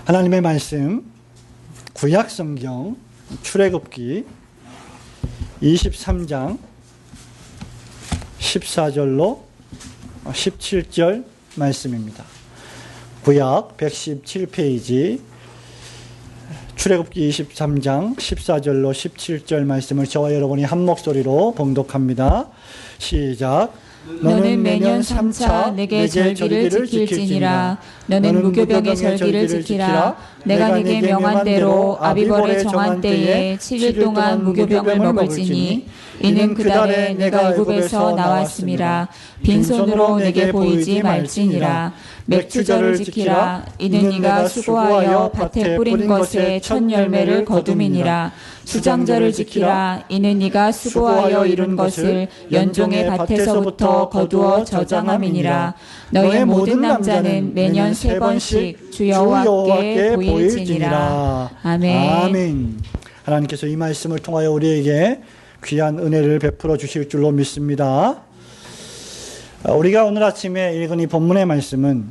하나님의 말씀 구약성경 출애굽기 23장 14절로 17절 말씀입니다. 구약 117페이지 출애굽기 23장 14절로 17절 말씀을 저와 여러분이 한 목소리로 봉독합니다. 시작. 너는 매년 3차 내게 절기를 지킬지니라. 너는 무교병의 절기를 지키라. 내가 네게 명한 대로 아비벌에 정한 때에 7일 동안 무교병을 먹을지니 이는 그 달에 내가 애굽에서 나왔음이라. 빈손으로 내게 보이지 말지니라. 맥추절을 지키라. 이는 네가 수고하여 밭에 뿌린 것의 첫 열매를 거둠이니라. 수장절을 지키라. 이는 네가 수고하여 이룬 것을 연종의 밭에서부터 거두어 저장함이니라. 너의 모든 남자는 매년 3번씩 주 여호와께 보일지니라. 아멘. 아멘. 하나님께서 이 말씀을 통하여 우리에게 귀한 은혜를 베풀어 주실 줄로 믿습니다. 우리가 오늘 아침에 읽은 이 본문의 말씀은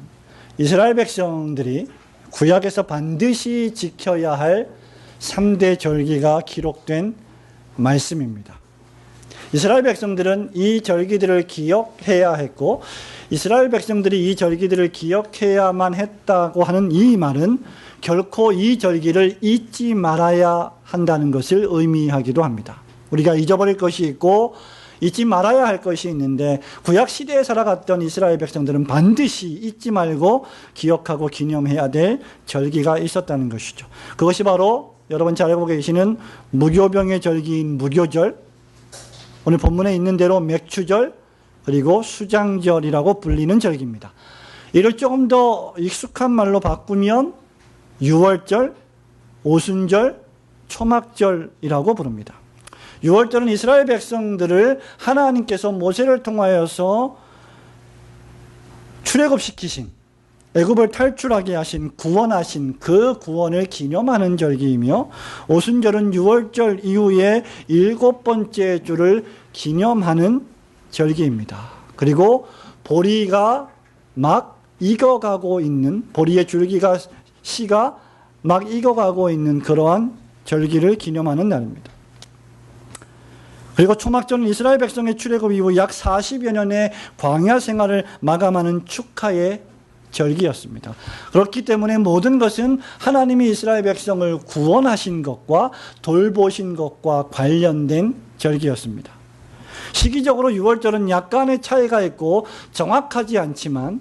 이스라엘 백성들이 구약에서 반드시 지켜야 할 3대 절기가 기록된 말씀입니다. 이스라엘 백성들은 이 절기들을 기억해야 했고, 이스라엘 백성들이 이 절기들을 기억해야만 했다고 하는 이 말은 결코 이 절기를 잊지 말아야 한다는 것을 의미하기도 합니다. 우리가 잊어버릴 것이 있고 잊지 말아야 할 것이 있는데, 구약 시대에 살아갔던 이스라엘 백성들은 반드시 잊지 말고 기억하고 기념해야 될 절기가 있었다는 것이죠. 그것이 바로 여러분 잘 알고 계시는 무교병의 절기인 무교절, 오늘 본문에 있는 대로 맥추절, 그리고 수장절이라고 불리는 절기입니다. 이를 조금 더 익숙한 말로 바꾸면 유월절, 오순절, 초막절이라고 부릅니다. 유월절은 이스라엘 백성들을 하나님께서 모세를 통하여서 출애굽시키신, 애굽을 탈출하게 하신, 구원하신 그 구원을 기념하는 절기이며, 오순절은 유월절 이후에 7번째 주를 기념하는 절기입니다. 그리고 보리가 막 익어가고 있는, 보리의 줄기가 씨가 막 익어가고 있는 그러한 절기를 기념하는 날입니다. 그리고 초막절은 이스라엘 백성의 출애굽 이후 약 40여 년의 광야 생활을 마감하는 축하의 절기였습니다. 그렇기 때문에 모든 것은 하나님이 이스라엘 백성을 구원하신 것과 돌보신 것과 관련된 절기였습니다. 시기적으로 유월절은 약간의 차이가 있고 정확하지 않지만,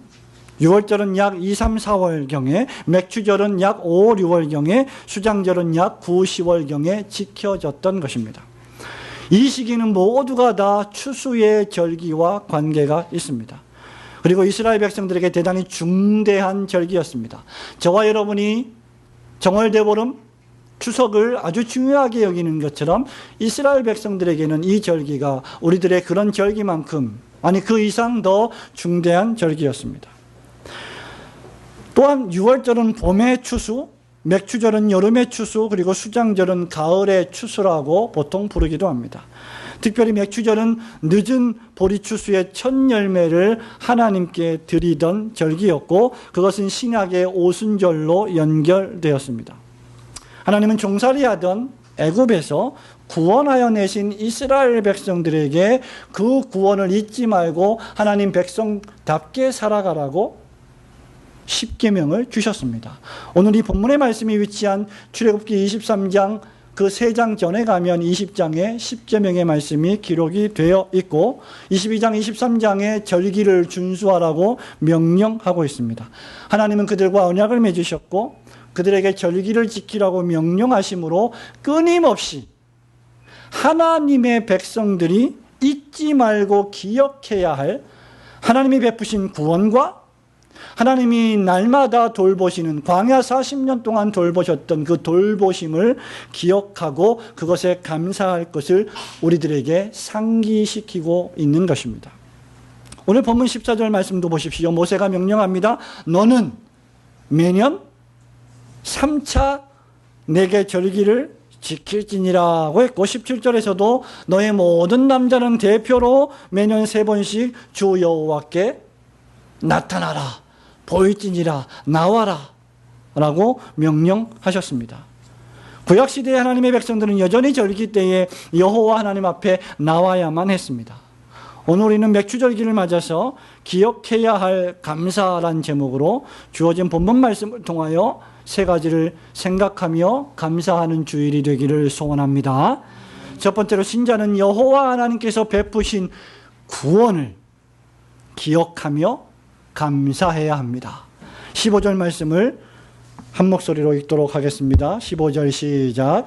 유월절은 약 2, 3, 4월경에, 맥추절은 약 5, 6월경에, 수장절은 약 9, 10월경에 지켜졌던 것입니다. 이 시기는 모두가 다 추수의 절기와 관계가 있습니다. 그리고 이스라엘 백성들에게 대단히 중대한 절기였습니다. 저와 여러분이 정월대보름, 추석을 아주 중요하게 여기는 것처럼 이스라엘 백성들에게는 이 절기가 우리들의 그런 절기만큼, 아니 그 이상 더 중대한 절기였습니다. 또한 유월절은 봄의 추수, 맥추절은 여름의 추수, 그리고 수장절은 가을의 추수라고 보통 부르기도 합니다. 특별히 맥추절은 늦은 보리 추수의 첫 열매를 하나님께 드리던 절기였고, 그것은 신약의 오순절로 연결되었습니다. 하나님은 종살이하던 애굽에서 구원하여 내신 이스라엘 백성들에게 그 구원을 잊지 말고 하나님 백성답게 살아가라고 10계명을 주셨습니다. 오늘 이 본문의 말씀이 위치한 출애굽기 23장 그 3장 전에 가면 20장에 10계명의 말씀이 기록이 되어 있고, 22장, 23장에 절기를 준수하라고 명령하고 있습니다. 하나님은 그들과 언약을 맺으셨고 그들에게 절기를 지키라고 명령하심으로 끊임없이 하나님의 백성들이 잊지 말고 기억해야 할 하나님이 베푸신 구원과 하나님이 날마다 돌보시는, 광야 40년 동안 돌보셨던 그 돌보심을 기억하고 그것에 감사할 것을 우리들에게 상기시키고 있는 것입니다. 오늘 본문 14절 말씀도 보십시오. 모세가 명령합니다. 너는 매년 3차 내게 절기를 지킬지니라고 했고, 17절에서도 너의 모든 남자는 대표로 매년 3번씩 주 여호와께 나타나라, 보일지니라, 나와라 라고 명령하셨습니다. 구약시대의 하나님의 백성들은 여전히 절기 때에 여호와 하나님 앞에 나와야만 했습니다. 오늘 우리는 맥주절기를 맞아서 기억해야 할 감사란 제목으로 주어진 본문 말씀을 통하여 세 가지를 생각하며 감사하는 주일이 되기를 소원합니다. 첫 번째로 신자는 여호와 하나님께서 베푸신 구원을 기억하며 감사해야 합니다. 15절 말씀을 한 목소리로 읽도록 하겠습니다. 15절 시작.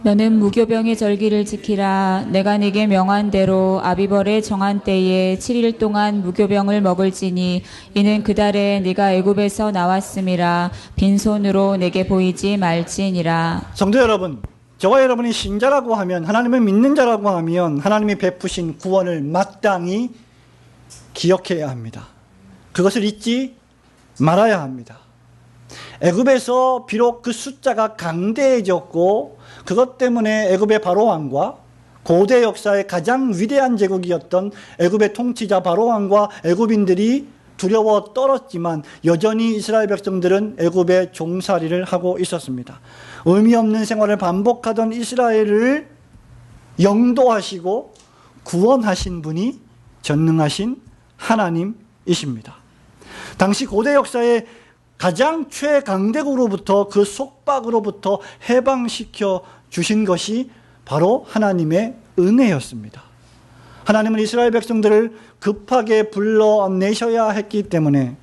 너는 무교병의 절기를 지키라. 내가 네게 명한 대로 아비벌의 정한 때에 7일 동안 무교병을 먹을지니 이는 그 달에 네가 애굽에서 나왔음이라. 빈손으로 내게 보이지 말지니라. 성도 여러분, 저와 여러분이 신자라고 하면, 하나님을 믿는 자라고 하면 하나님이 베푸신 구원을 마땅히 기억해야 합니다. 그것을 잊지 말아야 합니다. 애굽에서 비록 그 숫자가 강대해졌고 그것 때문에 애굽의 바로왕과 고대 역사의 가장 위대한 제국이었던 애굽의 통치자 바로왕과 애굽인들이 두려워 떨었지만 여전히 이스라엘 백성들은 애굽의 종살이를 하고 있었습니다. 의미 없는 생활을 반복하던 이스라엘을 영도하시고 구원하신 분이 전능하신 하나님이십니다. 당시 고대 역사의 가장 최강대국으로부터, 그 속박으로부터 해방시켜 주신 것이 바로 하나님의 은혜였습니다. 하나님은 이스라엘 백성들을 급하게 불러내셔야 했기 때문에,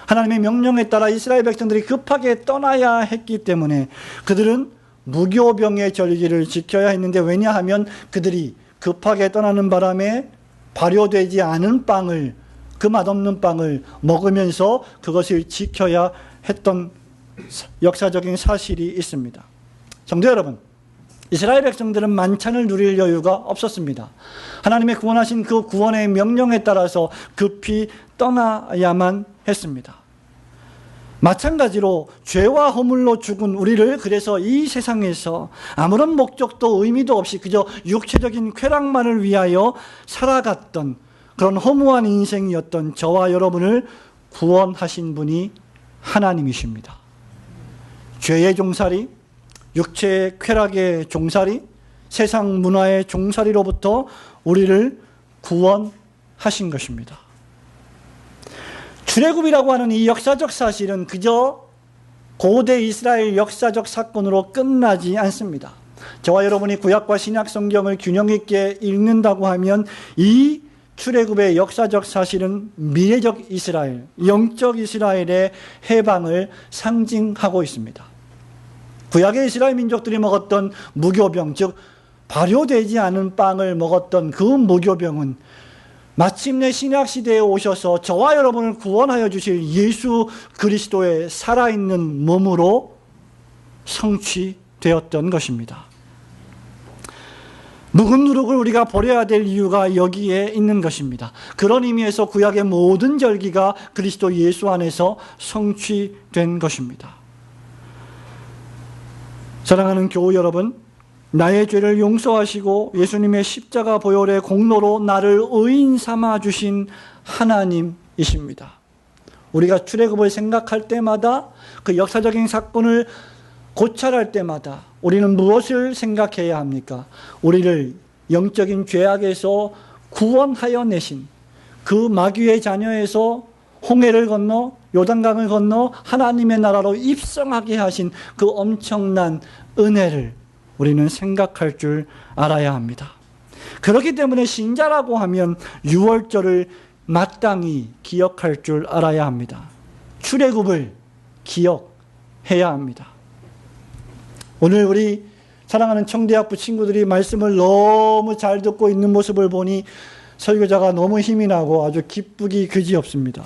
하나님의 명령에 따라 이스라엘 백성들이 급하게 떠나야 했기 때문에 그들은 무교병의 절기를 지켜야 했는데, 왜냐하면 그들이 급하게 떠나는 바람에 발효되지 않은 빵을, 그 맛없는 빵을 먹으면서 그것을 지켜야 했던 역사적인 사실이 있습니다. 성도 여러분, 이스라엘 백성들은 만찬을 누릴 여유가 없었습니다. 하나님의 구원하신 그 구원의 명령에 따라서 급히 떠나야만 했습니다. 마찬가지로 죄와 허물로 죽은 우리를, 그래서 이 세상에서 아무런 목적도 의미도 없이 그저 육체적인 쾌락만을 위하여 살아갔던 그런 허무한 인생이었던 저와 여러분을 구원하신 분이 하나님이십니다. 죄의 종살이, 육체의 쾌락의 종살이, 세상 문화의 종살이로부터 우리를 구원하신 것입니다. 출애굽이라고 하는 이 역사적 사실은 그저 고대 이스라엘 역사적 사건으로 끝나지 않습니다. 저와 여러분이 구약과 신약 성경을 균형 있게 읽는다고 하면 이 출애굽의 역사적 사실은 미래적 이스라엘, 영적 이스라엘의 해방을 상징하고 있습니다. 구약의 이스라엘 민족들이 먹었던 무교병, 즉 발효되지 않은 빵을 먹었던 그 무교병은 마침내 신약시대에 오셔서 저와 여러분을 구원하여 주실 예수 그리스도의 살아있는 몸으로 성취되었던 것입니다. 묵은 누룩을 우리가 버려야 될 이유가 여기에 있는 것입니다. 그런 의미에서 구약의 모든 절기가 그리스도 예수 안에서 성취된 것입니다. 사랑하는 교우 여러분, 나의 죄를 용서하시고 예수님의 십자가 보혈의 공로로 나를 의인 삼아 주신 하나님이십니다. 우리가 출애굽을 생각할 때마다, 그 역사적인 사건을 고찰할 때마다 우리는 무엇을 생각해야 합니까? 우리를 영적인 죄악에서 구원하여 내신, 그 마귀의 자녀에서 홍해를 건너 요단강을 건너 하나님의 나라로 입성하게 하신 그 엄청난 은혜를 우리는 생각할 줄 알아야 합니다. 그렇기 때문에 신자라고 하면 유월절을 마땅히 기억할 줄 알아야 합니다. 출애굽을 기억해야 합니다. 오늘 우리 사랑하는 청대학부 친구들이 말씀을 너무 잘 듣고 있는 모습을 보니 설교자가 너무 힘이 나고 아주 기쁘기 그지없습니다.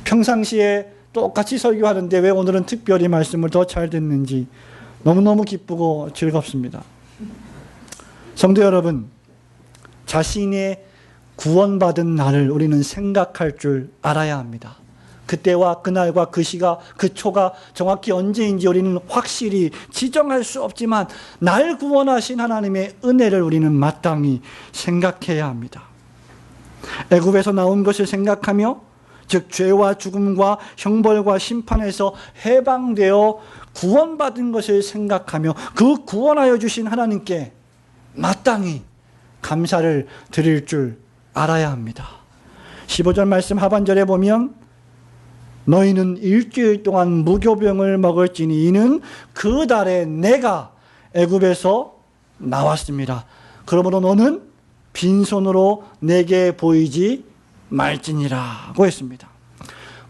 평상시에 똑같이 설교하는데 왜 오늘은 특별히 말씀을 더 잘 듣는지 너무너무 기쁘고 즐겁습니다. 성도 여러분, 자신의 구원받은 날을 우리는 생각할 줄 알아야 합니다. 그때와 그날과 그 시가, 그 초가 정확히 언제인지 우리는 확실히 지정할 수 없지만 날 구원하신 하나님의 은혜를 우리는 마땅히 생각해야 합니다. 애굽에서 나온 것을 생각하며 즉 죄와 죽음과 형벌과 심판에서 해방되어 구원받은 것을 생각하며 그 구원하여 주신 하나님께 마땅히 감사를 드릴 줄 알아야 합니다. 15절 말씀 하반절에 보면 너희는 일주일 동안 무교병을 먹을지니 이는 그 달에 내가 애굽에서 나왔습니다. 그러므로 너는 빈손으로 내게 보이지 말지니라고 했습니다.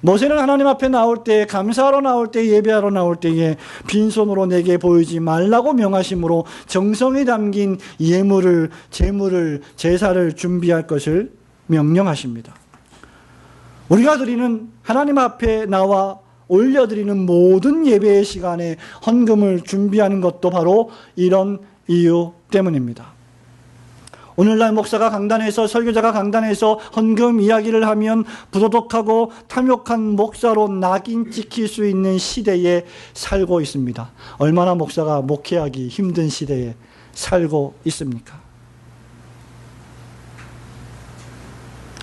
모세는 하나님 앞에 나올 때, 감사하러 나올 때, 예배하러 나올 때에 빈손으로 내게 보이지 말라고 명하심으로 정성이 담긴 예물을, 제물을, 제사를 준비할 것을 명령하십니다. 우리가 드리는 하나님 앞에 나와 올려드리는 모든 예배의 시간에 헌금을 준비하는 것도 바로 이런 이유 때문입니다. 오늘날 목사가 강단에서, 설교자가 강단에서 헌금 이야기를 하면 부도덕하고 탐욕한 목사로 낙인 찍힐 수 있는 시대에 살고 있습니다. 얼마나 목사가 목회하기 힘든 시대에 살고 있습니까?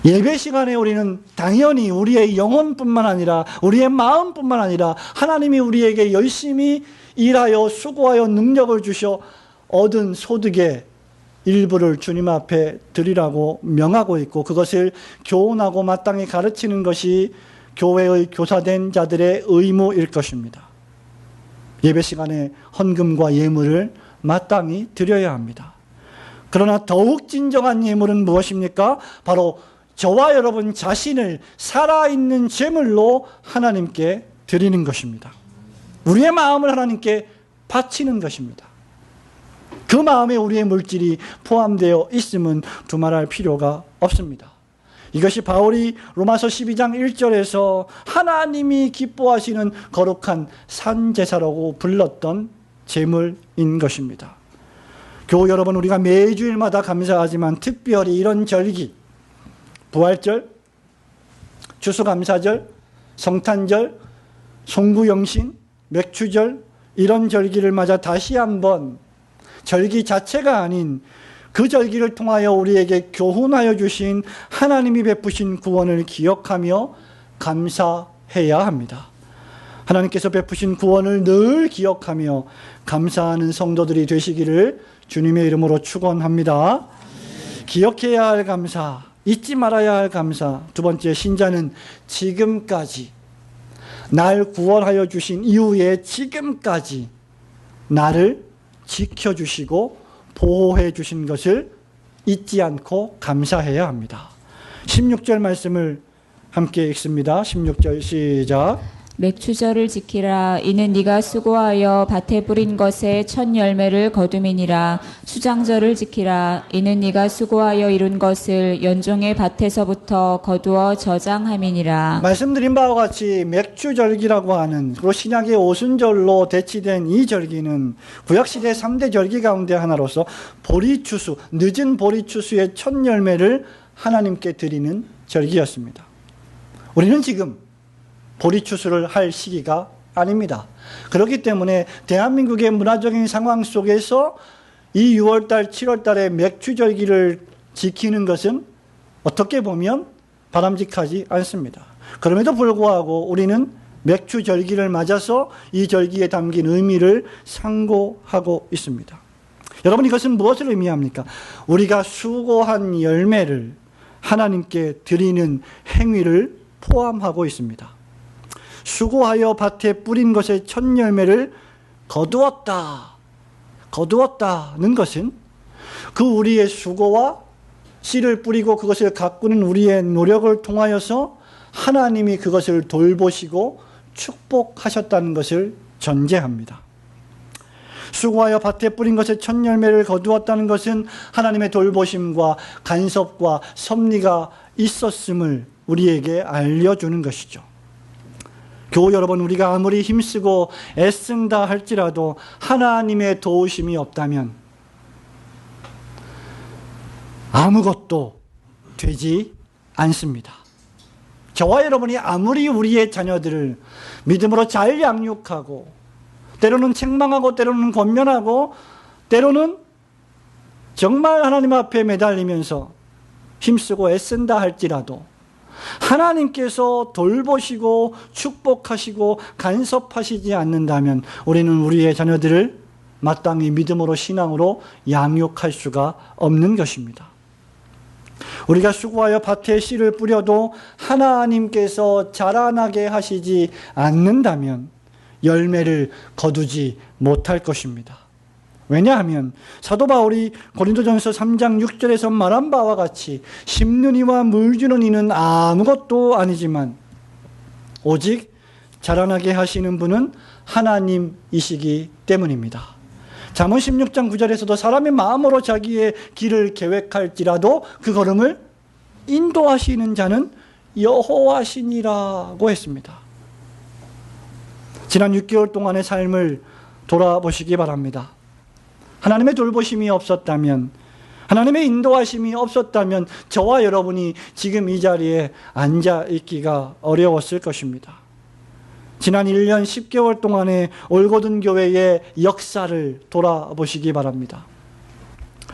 예배 시간에 우리는 당연히 우리의 영혼뿐만 아니라 우리의 마음뿐만 아니라 하나님이 우리에게 열심히 일하여 수고하여 능력을 주셔 얻은 소득의 일부를 주님 앞에 드리라고 명하고 있고 그것을 교훈하고 마땅히 가르치는 것이 교회의 교사된 자들의 의무일 것입니다. 예배 시간에 헌금과 예물을 마땅히 드려야 합니다. 그러나 더욱 진정한 예물은 무엇입니까? 바로 저와 여러분 자신을 살아있는 제물로 하나님께 드리는 것입니다. 우리의 마음을 하나님께 바치는 것입니다. 그 마음에 우리의 물질이 포함되어 있으면 두말할 필요가 없습니다. 이것이 바울이 로마서 12장 1절에서 하나님이 기뻐하시는 거룩한 산제사라고 불렀던 제물인 것입니다. 교우 여러분, 우리가 매주일마다 감사하지만 특별히 이런 절기, 부활절, 추수감사절, 성탄절, 송구영신, 맥추절, 이런 절기를 맞아 다시 한번 절기 자체가 아닌 그 절기를 통하여 우리에게 교훈하여 주신 하나님이 베푸신 구원을 기억하며 감사해야 합니다. 하나님께서 베푸신 구원을 늘 기억하며 감사하는 성도들이 되시기를 주님의 이름으로 축원합니다. 기억해야 할 감사, 잊지 말아야 할 감사. 두 번째, 신자는 지금까지 날 구원하여 주신 이후에 지금까지 나를 지켜주시고 보호해 주신 것을 잊지 않고 감사해야 합니다. 16절 말씀을 함께 읽습니다. 16절 시작. 맥추절을 지키라. 이는 네가 수고하여 밭에 뿌린 것의 첫 열매를 거둠이니라. 수장절을 지키라. 이는 네가 수고하여 이룬 것을 연종의 밭에서부터 거두어 저장함이니라. 말씀드린 바와 같이 맥추절기라고 하는, 그리고 신약의 오순절로 대치된 이 절기는 구약시대 3대 절기 가운데 하나로서 보리추수, 늦은 보리추수의 첫 열매를 하나님께 드리는 절기였습니다. 우리는 지금 보리추수를 할 시기가 아닙니다. 그렇기 때문에 대한민국의 문화적인 상황 속에서 이 6월달, 7월달에 맥추절기를 지키는 것은 어떻게 보면 바람직하지 않습니다. 그럼에도 불구하고 우리는 맥추절기를 맞아서 이 절기에 담긴 의미를 상고하고 있습니다. 여러분, 이것은 무엇을 의미합니까? 우리가 수고한 열매를 하나님께 드리는 행위를 포함하고 있습니다. 수고하여 밭에 뿌린 것의 첫 열매를 거두었다는 것은 그 우리의 수고와 씨를 뿌리고 그것을 가꾸는 우리의 노력을 통하여서 하나님이 그것을 돌보시고 축복하셨다는 것을 전제합니다. 수고하여 밭에 뿌린 것의 첫 열매를 거두었다는 것은 하나님의 돌보심과 간섭과 섭리가 있었음을 우리에게 알려주는 것이죠. 교우 여러분, 우리가 아무리 힘쓰고 애쓴다 할지라도 하나님의 도우심이 없다면 아무것도 되지 않습니다. 저와 여러분이 아무리 우리의 자녀들을 믿음으로 잘 양육하고 때로는 책망하고 때로는 권면하고 때로는 정말 하나님 앞에 매달리면서 힘쓰고 애쓴다 할지라도 하나님께서 돌보시고 축복하시고 간섭하시지 않는다면 우리는 우리의 자녀들을 마땅히 믿음으로 신앙으로 양육할 수가 없는 것입니다. 우리가 수고하여 밭에 씨를 뿌려도 하나님께서 자라나게 하시지 않는다면 열매를 거두지 못할 것입니다. 왜냐하면 사도 바울이 고린도전서 3장 6절에서 말한 바와 같이 심는 이와 물 주는 이는 아무것도 아니지만 오직 자라나게 하시는 분은 하나님이시기 때문입니다. 잠언 16장 9절에서도 사람의 마음으로 자기의 길을 계획할지라도 그 걸음을 인도하시는 자는 여호와시니라고 했습니다. 지난 6개월 동안의 삶을 돌아보시기 바랍니다. 하나님의 돌보심이 없었다면, 하나님의 인도하심이 없었다면 저와 여러분이 지금 이 자리에 앉아 있기가 어려웠을 것입니다. 지난 1년 10개월 동안의 올고든 교회의 역사를 돌아보시기 바랍니다.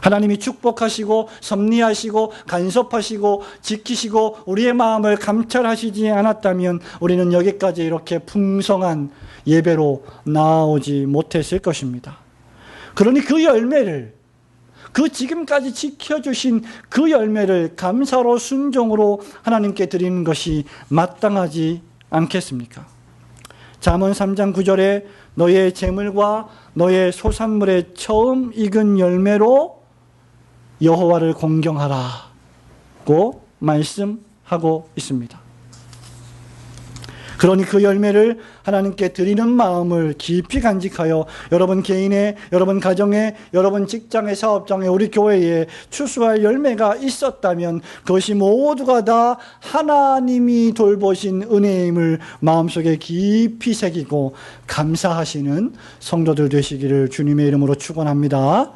하나님이 축복하시고 섭리하시고 간섭하시고 지키시고 우리의 마음을 감찰하시지 않았다면 우리는 여기까지 이렇게 풍성한 예배로 나아오지 못했을 것입니다. 그러니 그 열매를, 그 지금까지 지켜주신 그 열매를 감사로 순종으로 하나님께 드리는 것이 마땅하지 않겠습니까? 잠언 3장 9절에 너의 재물과 너의 소산물의 처음 익은 열매로 여호와를 공경하라고 말씀하고 있습니다. 그러니 그 열매를 하나님께 드리는 마음을 깊이 간직하여 여러분 개인의, 여러분 가정의, 여러분 직장의, 사업장의, 우리 교회에 추수할 열매가 있었다면 그것이 모두가 다 하나님이 돌보신 은혜임을 마음속에 깊이 새기고 감사하시는 성도들 되시기를 주님의 이름으로 축원합니다.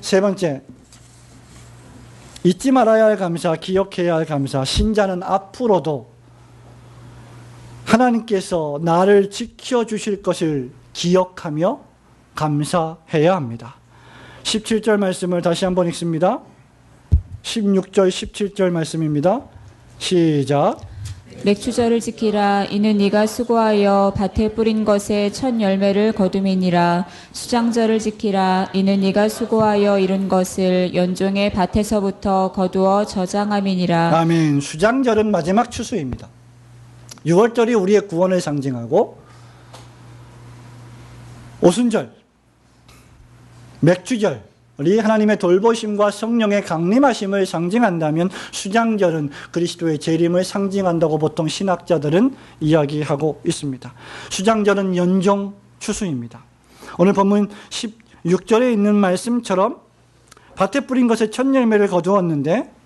세 번째, 잊지 말아야 할 감사, 기억해야 할 감사. 신자는 앞으로도 하나님께서 나를 지켜주실 것을 기억하며 감사해야 합니다. 17절 말씀을 다시 한번 읽습니다. 16절 17절 말씀입니다. 시작. 맥추절을 지키라. 이는 네가 수고하여 밭에 뿌린 것의 첫 열매를 거둠이니라. 수장절을 지키라. 이는 네가 수고하여 이룬 것을 연종의 밭에서부터 거두어 저장함이니라. 아멘. 수장절은 마지막 추수입니다. 6월절이 우리의 구원을 상징하고 오순절, 맥주절이 하나님의 돌보심과 성령의 강림하심을 상징한다면 수장절은 그리스도의 재림을 상징한다고 보통 신학자들은 이야기하고 있습니다. 수장절은 연종 추수입니다. 오늘 본문 16절에 있는 말씀처럼 밭에 뿌린 것의 첫 열매를 거두었는데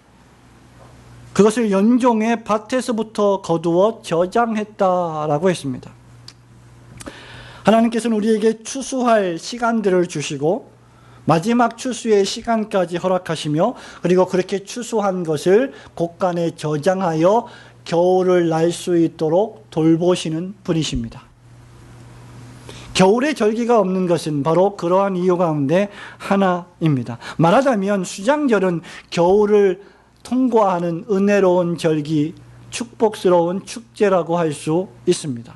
그것을 연종의 밭에서부터 거두어 저장했다라고 했습니다. 하나님께서는 우리에게 추수할 시간들을 주시고 마지막 추수의 시간까지 허락하시며 그리고 그렇게 추수한 것을 곳간에 저장하여 겨울을 날 수 있도록 돌보시는 분이십니다. 겨울에 절기가 없는 것은 바로 그러한 이유 가운데 하나입니다. 말하자면 수장절은 겨울을 통과하는 은혜로운 절기, 축복스러운 축제라고 할 수 있습니다.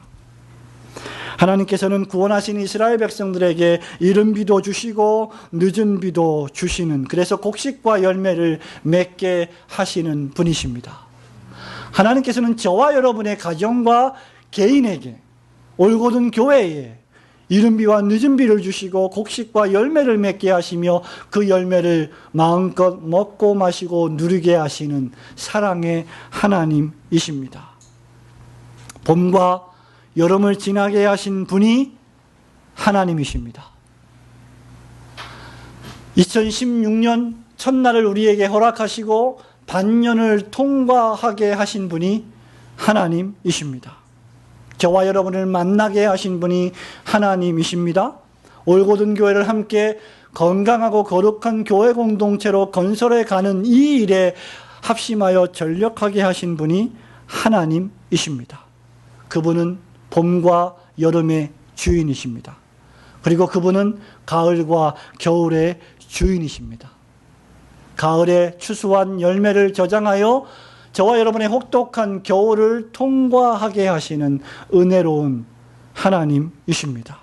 하나님께서는 구원하신 이스라엘 백성들에게 이른 비도 주시고 늦은 비도 주시는, 그래서 곡식과 열매를 맺게 하시는 분이십니다. 하나님께서는 저와 여러분의 가정과 개인에게, 올고든 교회에 이른 비와 늦은 비를 주시고 곡식과 열매를 맺게 하시며 그 열매를 마음껏 먹고 마시고 누리게 하시는 사랑의 하나님이십니다. 봄과 여름을 지나게 하신 분이 하나님이십니다. 2016년 첫날을 우리에게 허락하시고 반년을 통과하게 하신 분이 하나님이십니다. 저와 여러분을 만나게 하신 분이 하나님이십니다. 올고든 교회를 함께 건강하고 거룩한 교회 공동체로 건설해 가는 이 일에 합심하여 전력하게 하신 분이 하나님이십니다. 그분은 봄과 여름의 주인이십니다. 그리고 그분은 가을과 겨울의 주인이십니다. 가을에 추수한 열매를 저장하여 저와 여러분의 혹독한 겨울을 통과하게 하시는 은혜로운 하나님이십니다.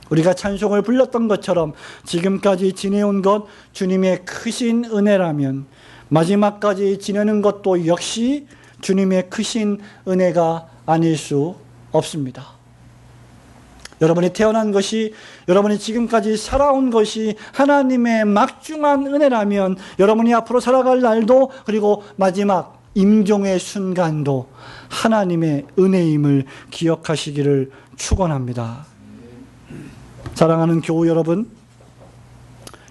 우리가 찬송을 불렀던 것처럼 지금까지 지내온 것 주님의 크신 은혜라면 마지막까지 지내는 것도 역시 주님의 크신 은혜가 아닐 수 없습니다. 여러분이 태어난 것이, 여러분이 지금까지 살아온 것이 하나님의 막중한 은혜라면 여러분이 앞으로 살아갈 날도, 그리고 마지막 임종의 순간도 하나님의 은혜임을 기억하시기를 축원합니다. 사랑하는 교우 여러분,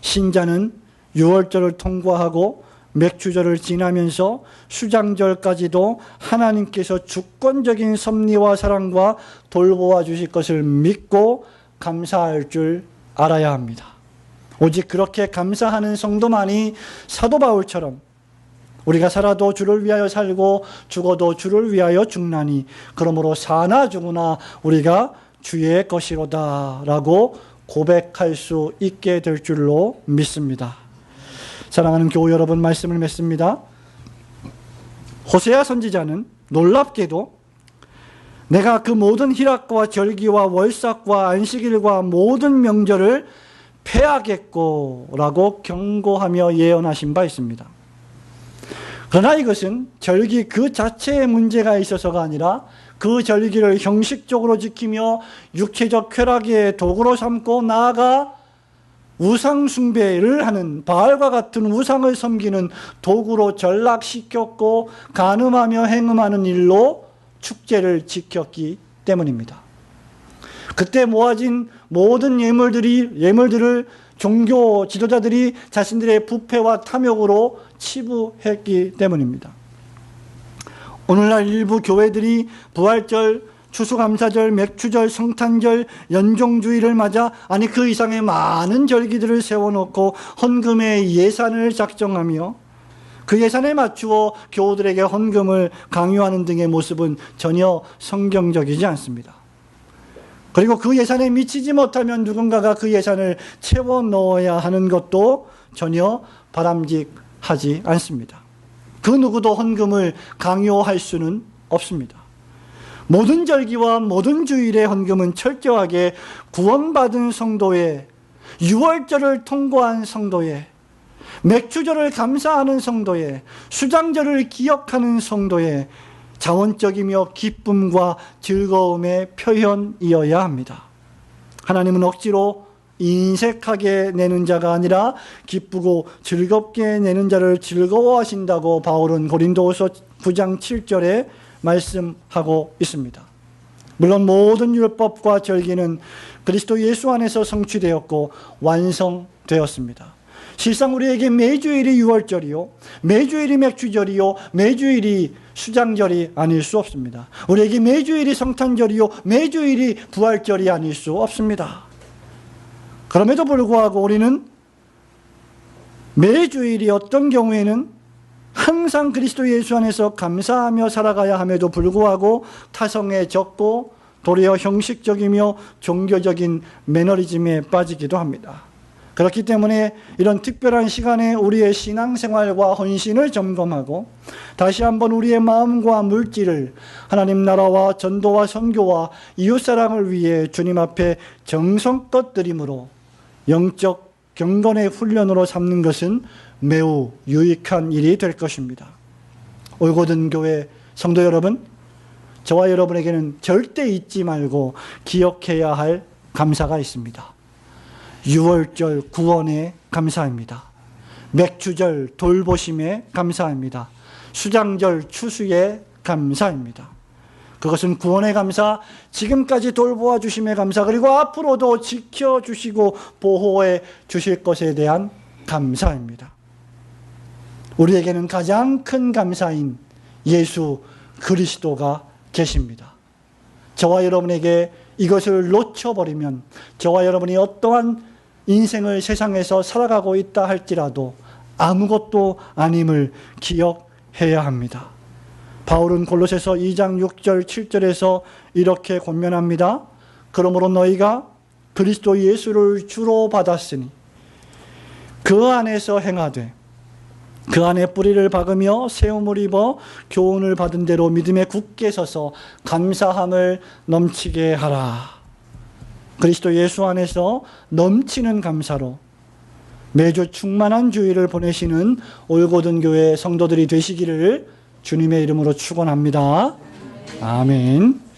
신자는 유월절을 통과하고 맥주절을 지나면서 수장절까지도 하나님께서 주권적인 섭리와 사랑과 돌보아 주실 것을 믿고 감사할 줄 알아야 합니다. 오직 그렇게 감사하는 성도만이 사도 바울처럼 우리가 살아도 주를 위하여 살고 죽어도 주를 위하여 죽나니 그러므로 사나 죽으나 우리가 주의 것이로다 라고 고백할 수 있게 될 줄로 믿습니다. 사랑하는 교우 여러분, 말씀을 맺습니다. 호세아 선지자는 놀랍게도 내가 그 모든 희락과 절기와 월삭과 안식일과 모든 명절을 패하겠고 라고 경고하며 예언하신 바 있습니다. 그러나 이것은 절기 그 자체의 문제가 있어서가 아니라 그 절기를 형식적으로 지키며 육체적 쾌락의 도구로 삼고 나아가 우상 숭배를 하는 바알과 같은 우상을 섬기는 도구로 전락시켰고 간음하며 행음하는 일로 축제를 지켰기 때문입니다. 그때 모아진 모든 예물들을 종교 지도자들이 자신들의 부패와 탐욕으로 치부했기 때문입니다. 오늘날 일부 교회들이 부활절, 추수감사절, 맥주절, 성탄절, 연종주의를 맞아 그 이상의 많은 절기들을 세워놓고 헌금의 예산을 작정하며 그 예산에 맞추어 교우들에게 헌금을 강요하는 등의 모습은 전혀 성경적이지 않습니다. 그리고 그 예산에 미치지 못하면 누군가가 그 예산을 채워 넣어야 하는 것도 전혀 바람직하지 않습니다. 그 누구도 헌금을 강요할 수는 없습니다. 모든 절기와 모든 주일의 헌금은 철저하게 구원받은 성도의, 유월절을 통과한 성도의, 맥주절을 감사하는 성도의, 수장절을 기억하는 성도의 자원적이며 기쁨과 즐거움의 표현이어야 합니다. 하나님은 억지로 인색하게 내는 자가 아니라 기쁘고 즐겁게 내는 자를 즐거워하신다고 바울은 고린도후서 9장 7절에 말씀하고 있습니다. 물론 모든 율법과 절기는 그리스도 예수 안에서 성취되었고 완성되었습니다. 실상 우리에게 매주일이 유월절이요, 매주일이 맥주절이요, 매주일이 수장절이 아닐 수 없습니다. 우리에게 매주일이 성탄절이요, 매주일이 부활절이 아닐 수 없습니다. 그럼에도 불구하고 우리는 매주일이 어떤 경우에는 항상 그리스도 예수 안에서 감사하며 살아가야 함에도 불구하고 타성에 젖고 도리어 형식적이며 종교적인 매너리즘에 빠지기도 합니다. 그렇기 때문에 이런 특별한 시간에 우리의 신앙생활과 헌신을 점검하고 다시 한번 우리의 마음과 물질을 하나님 나라와 전도와 선교와 이웃사랑을 위해 주님 앞에 정성껏 드림으로 영적 경건의 훈련으로 삼는 것은 매우 유익한 일이 될 것입니다. 올고든 교회 성도 여러분, 저와 여러분에게는 절대 잊지 말고 기억해야 할 감사가 있습니다. 유월절 구원에 감사합니다. 맥주절 돌보심에 감사합니다. 수장절 추수에 감사합니다. 그것은 구원의 감사, 지금까지 돌보아 주심의 감사, 그리고 앞으로도 지켜주시고 보호해 주실 것에 대한 감사입니다. 우리에게는 가장 큰 감사인 예수 그리스도가 계십니다. 저와 여러분에게 이것을 놓쳐버리면 저와 여러분이 어떠한 인생을 세상에서 살아가고 있다 할지라도 아무것도 아님을 기억해야 합니다. 바울은 골로새서 2장 6절 7절에서 이렇게 권면합니다. 그러므로 너희가 그리스도 예수를 주로 받았으니 그 안에서 행하되 그 안에 뿌리를 박으며 세움을 입어 교훈을 받은 대로 믿음에 굳게 서서 감사함을 넘치게 하라. 그리스도 예수 안에서 넘치는 감사로 매주 충만한 주일을 보내시는 올고든 교회 성도들이 되시기를 주님의 이름으로 축원합니다. 아멘.